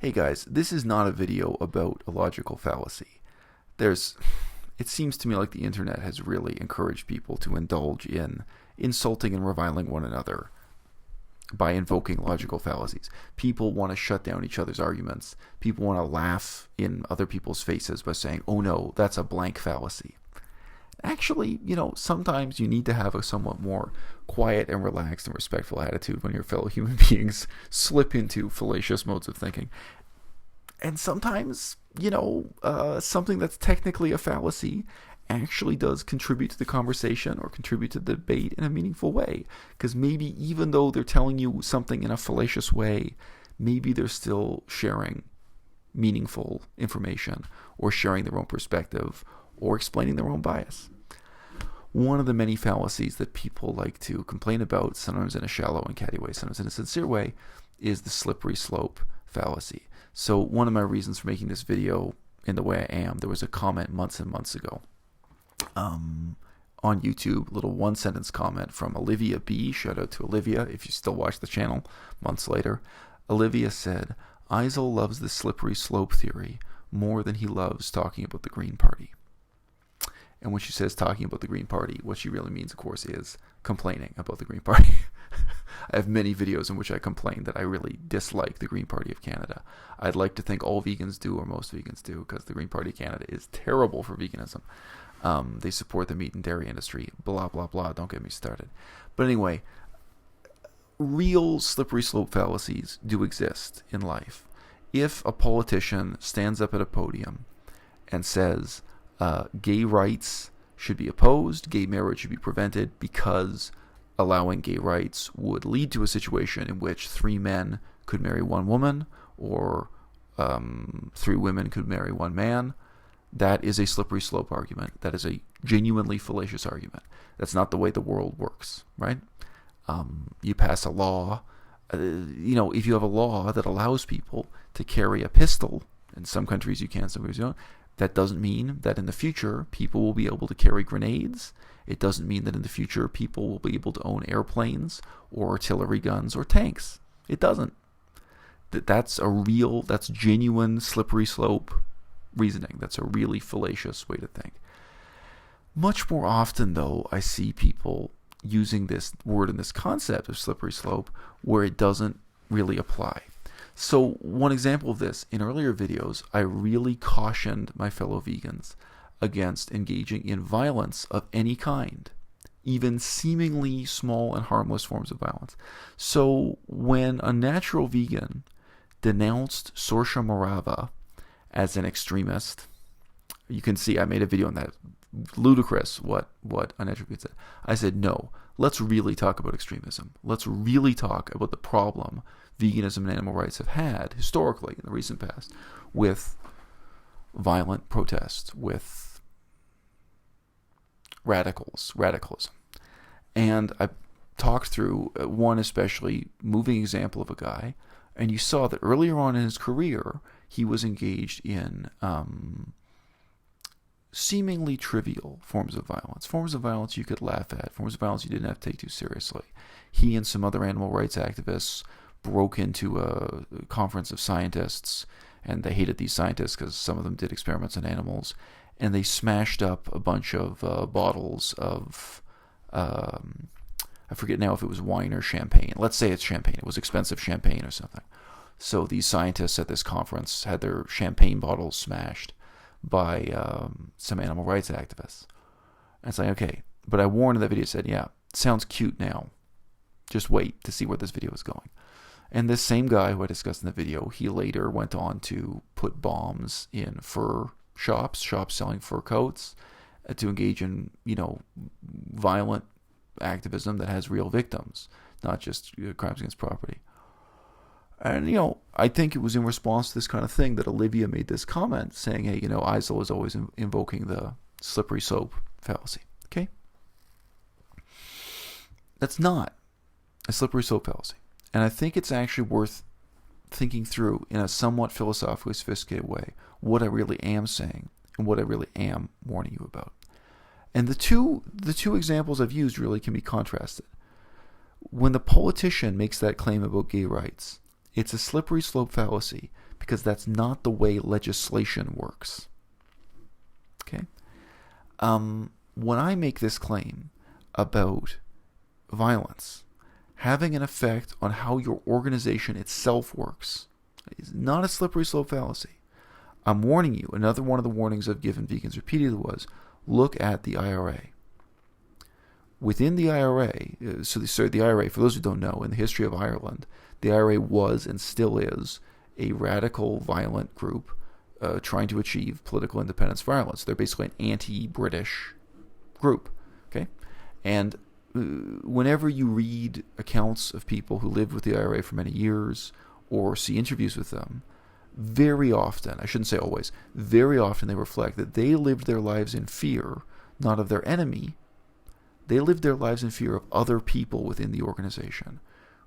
Hey guys, this is not a video about a logical fallacy. It seems to me like the internet has really encouraged people to indulge in insulting and reviling one another by invoking logical fallacies. People want to shut down each other's arguments. People want to laugh in other people's faces by saying, oh no, that's a blank fallacy. Actually, sometimes you need to have a somewhat more quiet and relaxed and respectful attitude when your fellow human beings slip into fallacious modes of thinking. And sometimes, something that's technically a fallacy actually does contribute to the conversation or contribute to the debate in a meaningful way. Because maybe even though they're telling you something in a fallacious way, maybe they're still sharing meaningful information or sharing their own perspective or explaining their own bias. One of the many fallacies that people like to complain about, sometimes in a shallow and catty way, sometimes in a sincere way, is the slippery slope fallacy. So one of my reasons for making this video in the way I am, there was a comment months and months ago on YouTube, little one-sentence comment from Olivia B. Shout out to Olivia if you still watch the channel months later. Olivia said, Eisel loves the slippery slope theory more than he loves talking about the Green Party. And when she says talking about the Green Party, what she really means, of course, is complaining about the Green Party. I have many videos in which I complain that I really dislike the Green Party of Canada. I'd like to think all vegans do, or most vegans do, because the Green Party of Canada is terrible for veganism. They support the meat and dairy industry, blah, blah, blah. Don't get me started. But anyway, real slippery slope fallacies do exist in life. If a politician stands up at a podium and says, gay rights should be opposed, gay marriage should be prevented because allowing gay rights would lead to a situation in which 3 men could marry 1 woman or 3 women could marry 1 man, that is a slippery slope argument. That is a genuinely fallacious argument. That's not the way the world works, right? You pass a law, if you have a law that allows people to carry a pistol, in some countries you can, some countries you don't, that doesn't mean that in the future people will be able to carry grenades. It doesn't mean that in the future people will be able to own airplanes or artillery guns or tanks. It doesn't. That's genuine slippery slope reasoning. That's a really fallacious way to think. Much more often, though, I see people using this word and this concept of slippery slope where it doesn't really apply. So one example of this, in earlier videos, I really cautioned my fellow vegans against engaging in violence of any kind, even seemingly small and harmless forms of violence. So when a natural vegan denounced Saoirse Morava as an extremist, you can see I made a video on that. Ludicrous what a natural vegan said. I said, no, let's really talk about extremism. Let's really talk about the problem veganism and animal rights have had historically in the recent past with violent protests, with radicalism. And I talked through one especially moving example of a guy, and you saw that earlier on in his career he was engaged in seemingly trivial forms of violence you could laugh at, forms of violence you didn't have to take too seriously. He and some other animal rights activists broke into a conference of scientists, and they hated these scientists because some of them did experiments on animals, and they smashed up a bunch of bottles of, I forget now if it was wine or champagne. Let's say it's champagne. It was expensive champagne or something. So these scientists at this conference had their champagne bottles smashed by some animal rights activists. And it's like, okay, but I warned in that video, said, yeah, sounds cute now. Just wait to see where this video is going. And this same guy who I discussed in the video, he later went on to put bombs in fur shops selling fur coats, to engage in, violent activism that has real victims, not just crimes against property. And, I think it was in response to this kind of thing that Olivia made this comment saying, hey, Eisel is always invoking the slippery slope fallacy. Okay? That's not a slippery slope fallacy. And I think it's actually worth thinking through in a somewhat philosophically sophisticated way what I really am saying and what I really am warning you about. And the two examples I've used really can be contrasted. When the politician makes that claim about gay rights, it's a slippery slope fallacy because that's not the way legislation works. Okay? When I make this claim about violence having an effect on how your organization itself works, it's not a slippery slope fallacy. I'm warning you. Another one of the warnings I've given vegans repeatedly was, look at the IRA. Within the IRA, the IRA, for those who don't know, in the history of Ireland, the IRA was and still is a radical, violent group trying to achieve political independence for Ireland. So they're basically an anti-British group. Okay, and whenever you read accounts of people who lived with the IRA for many years or see interviews with them, very often, I shouldn't say always, very often they reflect that they lived their lives in fear, not of their enemy. They lived their lives in fear of other people within the organization.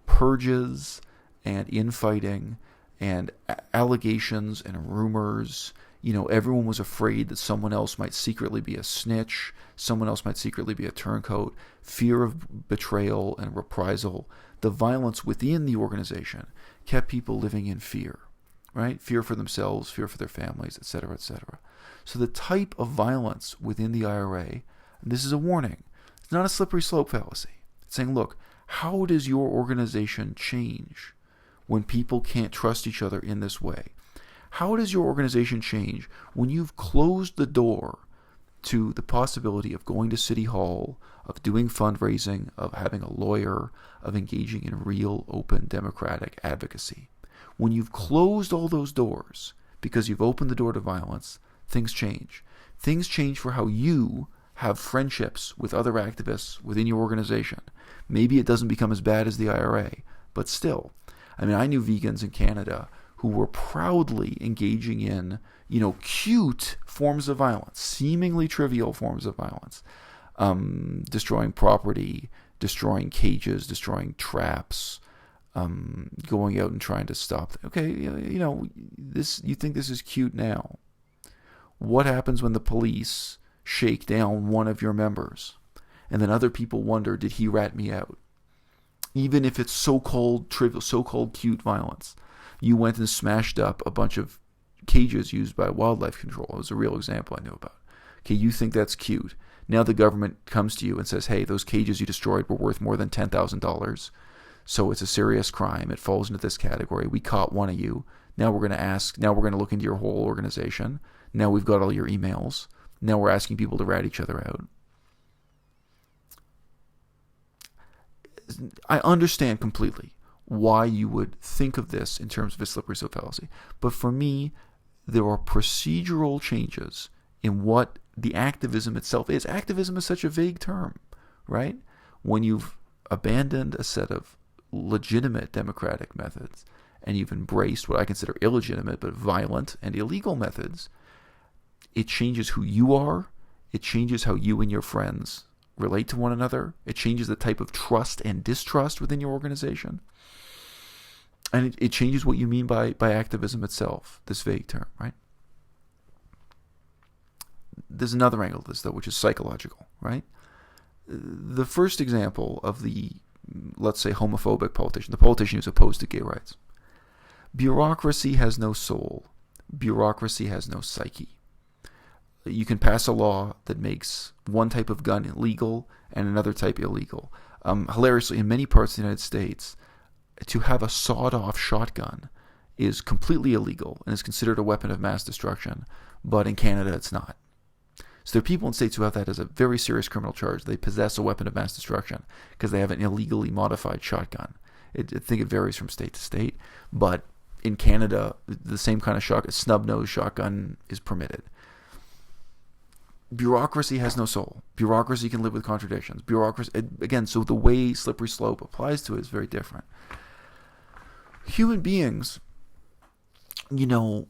Purges and infighting and allegations and rumors. Everyone was afraid that someone else might secretly be a snitch, someone else might secretly be a turncoat, fear of betrayal and reprisal. The violence within the organization kept people living in fear, right? Fear for themselves, fear for their families, etc., etc. So the type of violence within the IRA, and this is a warning, it's not a slippery slope fallacy. It's saying, look, how does your organization change when people can't trust each other in this way? How does your organization change when you've closed the door to the possibility of going to City Hall, of doing fundraising, of having a lawyer, of engaging in real, open, democratic advocacy? When you've closed all those doors because you've opened the door to violence, things change. Things change for how you have friendships with other activists within your organization. Maybe it doesn't become as bad as the IRA, but still. I knew vegans in Canada who were proudly engaging in, cute forms of violence, seemingly trivial forms of violence, destroying property, destroying cages, destroying traps, going out and trying to stop. Okay, this. You think this is cute now? What happens when the police shake down one of your members, and then other people wonder, did he rat me out? Even if it's so-called trivial, so-called cute violence. You went and smashed up a bunch of cages used by wildlife control. It was a real example I knew about. Okay, you think that's cute. Now the government comes to you and says, hey, those cages you destroyed were worth more than $10,000. So it's a serious crime. It falls into this category. We caught one of you. Now we're going to look into your whole organization. Now we've got all your emails. Now we're asking people to rat each other out. I understand completely why you would think of this in terms of a slippery slope fallacy. But for me, there are procedural changes in what the activism itself is. Activism is such a vague term, right? When you've abandoned a set of legitimate democratic methods and you've embraced what I consider illegitimate but violent and illegal methods, it changes who you are. It changes how you and your friends relate to one another. It changes the type of trust and distrust within your organization. And it changes what you mean by activism itself, this vague term, right? There's another angle to this, though, which is psychological, right? The first example of the, let's say, homophobic politician, the politician who's opposed to gay rights. Bureaucracy has no soul. Bureaucracy has no psyche. You can pass a law that makes one type of gun illegal and another type illegal. Hilariously, in many parts of the United States, to have a sawed-off shotgun is completely illegal and is considered a weapon of mass destruction, but in Canada it's not. So there are people in states who have that as a very serious criminal charge. They possess a weapon of mass destruction because they have an illegally modified shotgun. I think it varies from state to state, but in Canada, the same kind of snub-nosed shotgun is permitted. Bureaucracy has no soul. Bureaucracy can live with contradictions. Bureaucracy, again, so the way slippery slope applies to it is very different. Human beings, you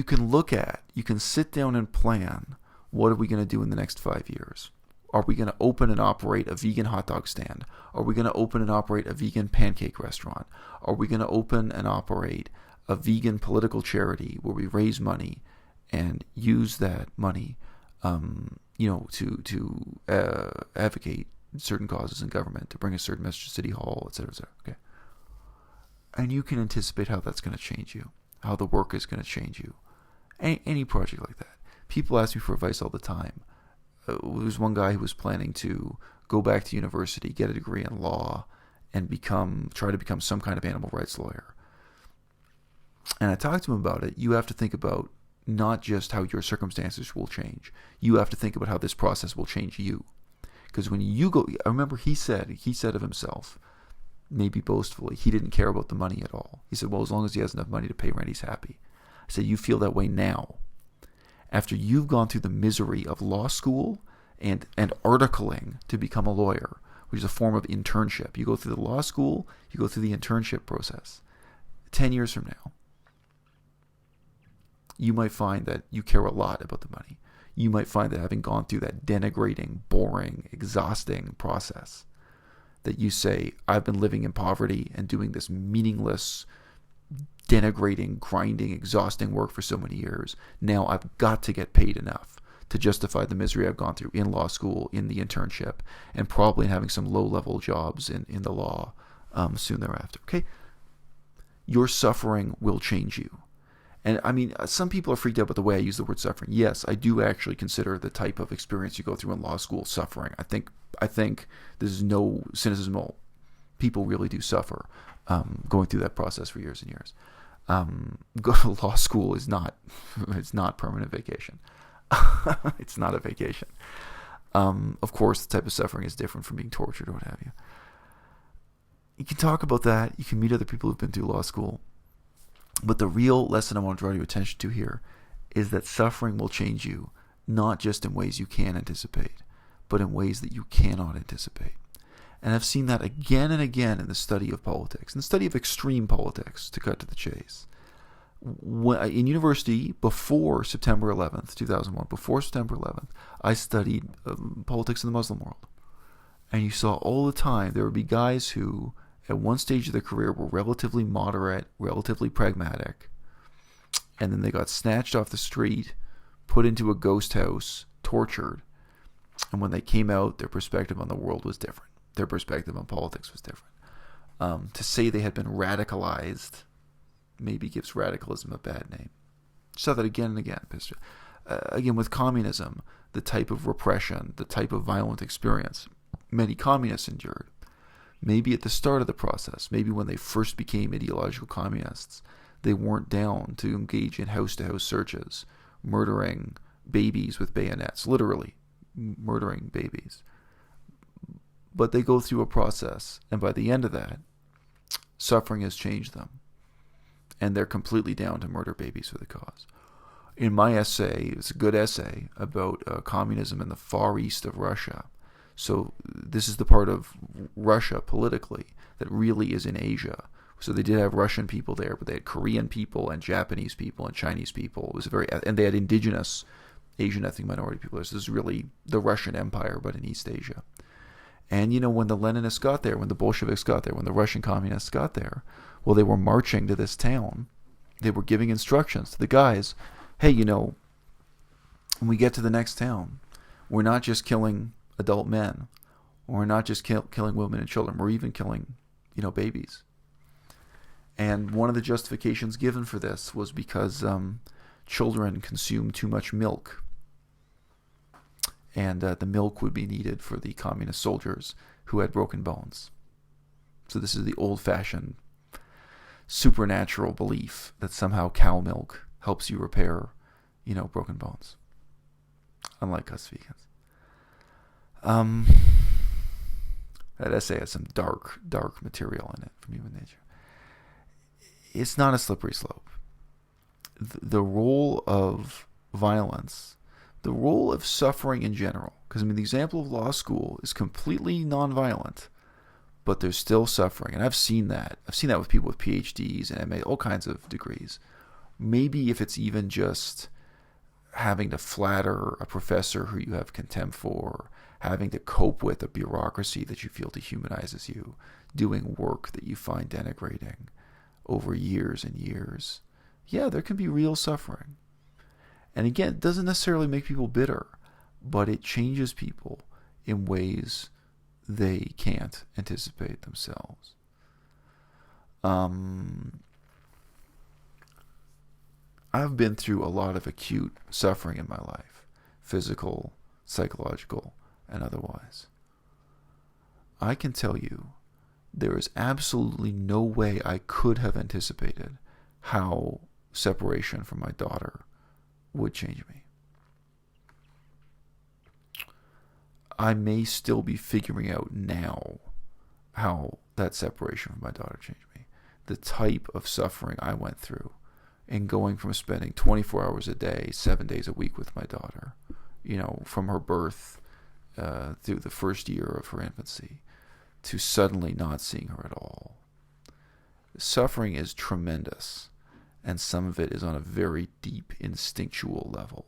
can sit down and plan, what are we going to do in the next 5 years? Are we going to open and operate a vegan hot dog stand? Are we going to open and operate a vegan pancake restaurant? Are we going to open and operate a vegan political charity where we raise money and use that money to advocate certain causes in government, to bring a certain message to City Hall, etc., etc. Okay, and you can anticipate how that's going to change you. how the work is going to change you. Any project like that. People ask me for advice all the time. There was one guy who was planning to go back to university, get a degree in law, and try to become some kind of animal rights lawyer. And I talked to him about it. You have to think about not just how your circumstances will change. You have to think about how this process will change you. Because when you go, I remember he said of himself, maybe boastfully, he didn't care about the money at all. He said, well, as long as he has enough money to pay rent, he's happy. I said, you feel that way now. After you've gone through the misery of law school and articling to become a lawyer, which is a form of internship. You go through the law school, you go through the internship process. 10 years from now, you might find that you care a lot about the money. You might find that having gone through that denigrating, boring, exhausting process, that you say, I've been living in poverty and doing this meaningless, denigrating, grinding, exhausting work for so many years. Now I've got to get paid enough to justify the misery I've gone through in law school, in the internship, and probably in having some low-level jobs in the law soon thereafter. Okay? Your suffering will change you. And I mean, some people are freaked out about the way I use the word suffering. Yes, I do actually consider the type of experience you go through in law school suffering. I think this is no cynicism at all. People really do suffer going through that process for years and years. Go to law school is not permanent vacation. It's not a vacation. Of course, the type of suffering is different from being tortured or what have you. You can talk about that. You can meet other people who've been through law school. But the real lesson I want to draw your attention to here is that suffering will change you, not just in ways you can anticipate, but in ways that you cannot anticipate. And I've seen that again and again in the study of politics, in the study of extreme politics, to cut to the chase. In university, before September 11th, 2001, before September 11th, I studied politics in the Muslim world. And you saw all the time there would be guys who, at one stage of their career, were relatively moderate, relatively pragmatic, and then they got snatched off the street, put into a ghost house, tortured, and when they came out, their perspective on the world was different. Their perspective on politics was different. To say they had been radicalized maybe gives radicalism a bad name. Saw that again and again. Again, with communism, the type of repression, the type of violent experience many communists endured. Maybe at the start of the process, maybe when they first became ideological communists, they weren't down to engage in house-to-house searches, murdering babies with bayonets, literally murdering babies. But they go through a process, and by the end of that, suffering has changed them, and they're completely down to murder babies for the cause. In my essay, it's a good essay about communism in the far east of Russia. So this is the part of Russia politically that really is in Asia. So they did have Russian people there, but they had Korean people and Japanese people and Chinese people. It was and they had indigenous Asian ethnic minority people. This is really the Russian Empire, but in East Asia. And when the Leninists got there, when the Bolsheviks got there, when the Russian communists got there, well, they were marching to this town. They were giving instructions to the guys. Hey, when we get to the next town, we're not just killing adult men. We're not just killing women and children. We're even killing, babies. And one of the justifications given for this was because children consume too much milk. And the milk would be needed for the communist soldiers who had broken bones. So this is the old-fashioned supernatural belief that somehow cow milk helps you repair, broken bones. Unlike us vegans. That essay has some dark material in it from human nature. It's not a slippery slope. The role of violence, the role of suffering in general, because the example of law school is completely nonviolent, but there's still suffering, and I've seen that. I've seen that with people with PhDs and MA, all kinds of degrees. Maybe if it's even just having to flatter a professor who you have contempt for, having to cope with a bureaucracy that you feel dehumanizes you, doing work that you find denigrating over years and years. Yeah, there can be real suffering. And again, it doesn't necessarily make people bitter, but it changes people in ways they can't anticipate themselves. I've been through a lot of acute suffering in my life, physical, psychological, and otherwise. I can tell you there is absolutely no way I could have anticipated how separation from my daughter would change me. I may still be figuring out now how that separation from my daughter changed me. The type of suffering I went through in going from spending 24 hours a day, 7 days a week with my daughter, from her birth through the first year of her infancy, to suddenly not seeing her at all. Suffering is tremendous, and some of it is on a very deep instinctual level.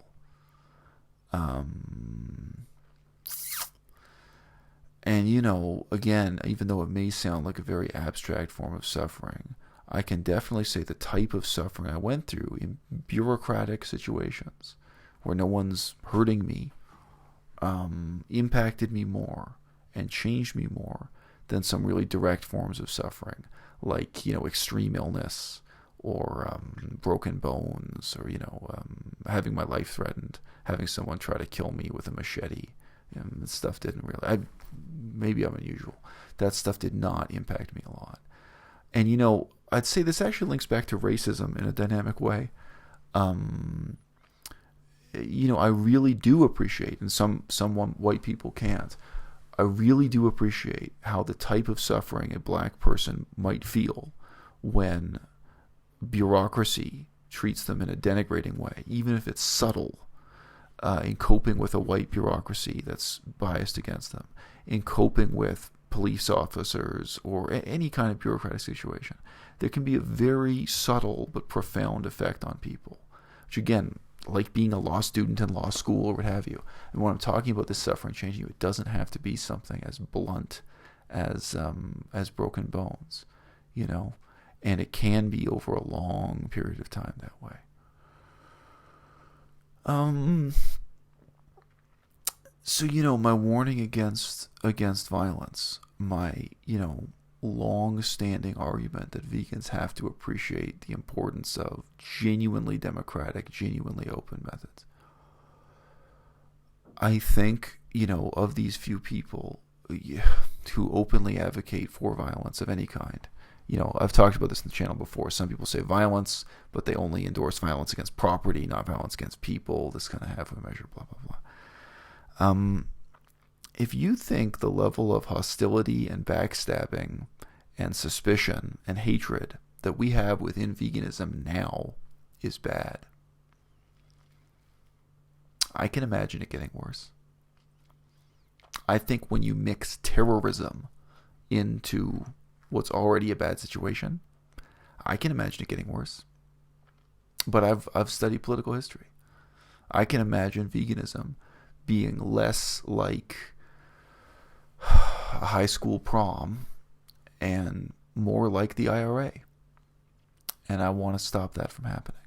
And again, even though it may sound like a very abstract form of suffering, I can definitely say the type of suffering I went through in bureaucratic situations where no one's hurting me impacted me more and changed me more than some really direct forms of suffering, like extreme illness or broken bones, or having my life threatened, having someone try to kill me with a machete. That stuff didn't really. Maybe I'm unusual. That stuff did not impact me a lot. And I'd say this actually links back to racism in a dynamic way. I really do appreciate, and some white people can't, I really do appreciate how the type of suffering a black person might feel when bureaucracy treats them in a denigrating way, even if it's subtle, in coping with a white bureaucracy that's biased against them, in coping with police officers or any kind of bureaucratic situation. There can be a very subtle but profound effect on people, which again, like being a law student in law school or what have you. And when I'm talking about this suffering changing you, it doesn't have to be something as blunt as broken bones, and it can be over a long period of time that way. So my warning against violence, my long-standing argument that vegans have to appreciate the importance of genuinely democratic, genuinely open methods. I think of these few people who openly advocate for violence of any kind. I've talked about this in the channel before. Some people say violence, but they only endorse violence against property, not violence against people. This kind of halfway measure, blah, blah, blah. If you think the level of hostility and backstabbing and suspicion and hatred that we have within veganism now is bad, I can imagine it getting worse. I think when you mix terrorism into what's already a bad situation, I can imagine it getting worse. But I've studied political history. I can imagine veganism being less like a high school prom and more like the IRA. And I want to stop that from happening.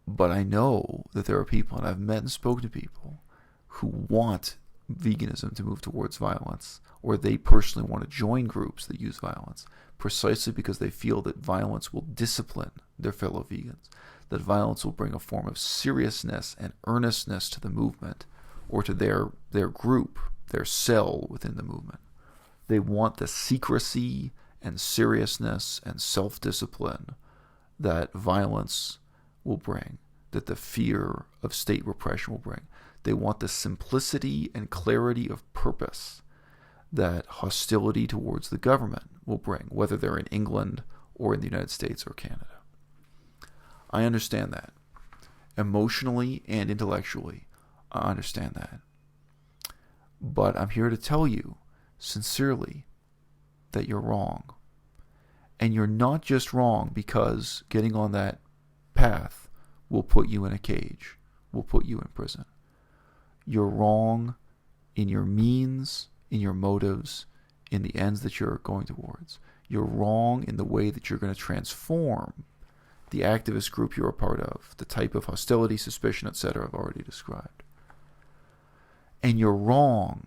But I know that there are people, and I've met and spoken to people, who want veganism to move towards violence, or they personally want to join groups that use violence, precisely because they feel that violence will discipline their fellow vegans, that violence will bring a form of seriousness and earnestness to the movement, or to their group, their cell within the movement. They want the secrecy and seriousness and self-discipline that violence will bring, that the fear of state repression will bring. They want the simplicity and clarity of purpose that hostility towards the government will bring, whether they're in England or in the United States or Canada. I understand that. Emotionally and intellectually, I understand that. But I'm here to tell you, sincerely, that you're wrong. And you're not just wrong because getting on that path will put you in a cage, will put you in prison. You're wrong in your means, in your motives, in the ends that you're going towards. You're wrong in the way that you're going to transform the activist group you're a part of, the type of hostility, suspicion, etc. I've already described. And you're wrong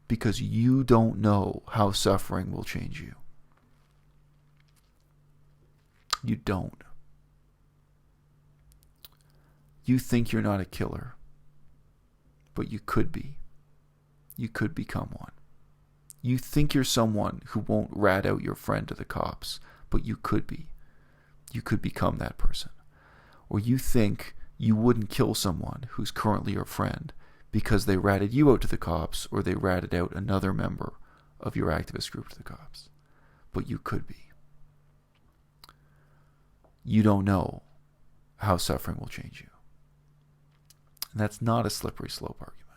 because you don't know how suffering will change you. You don't. You think you're not a killer, but you could be. You could become one. You think you're someone who won't rat out your friend to the cops, but you could be. You could become that person. Or you think you wouldn't kill someone who's currently your friend because they ratted you out to the cops, or they ratted out another member of your activist group to the cops. But you could be. You don't know how suffering will change you. And that's not a slippery slope argument.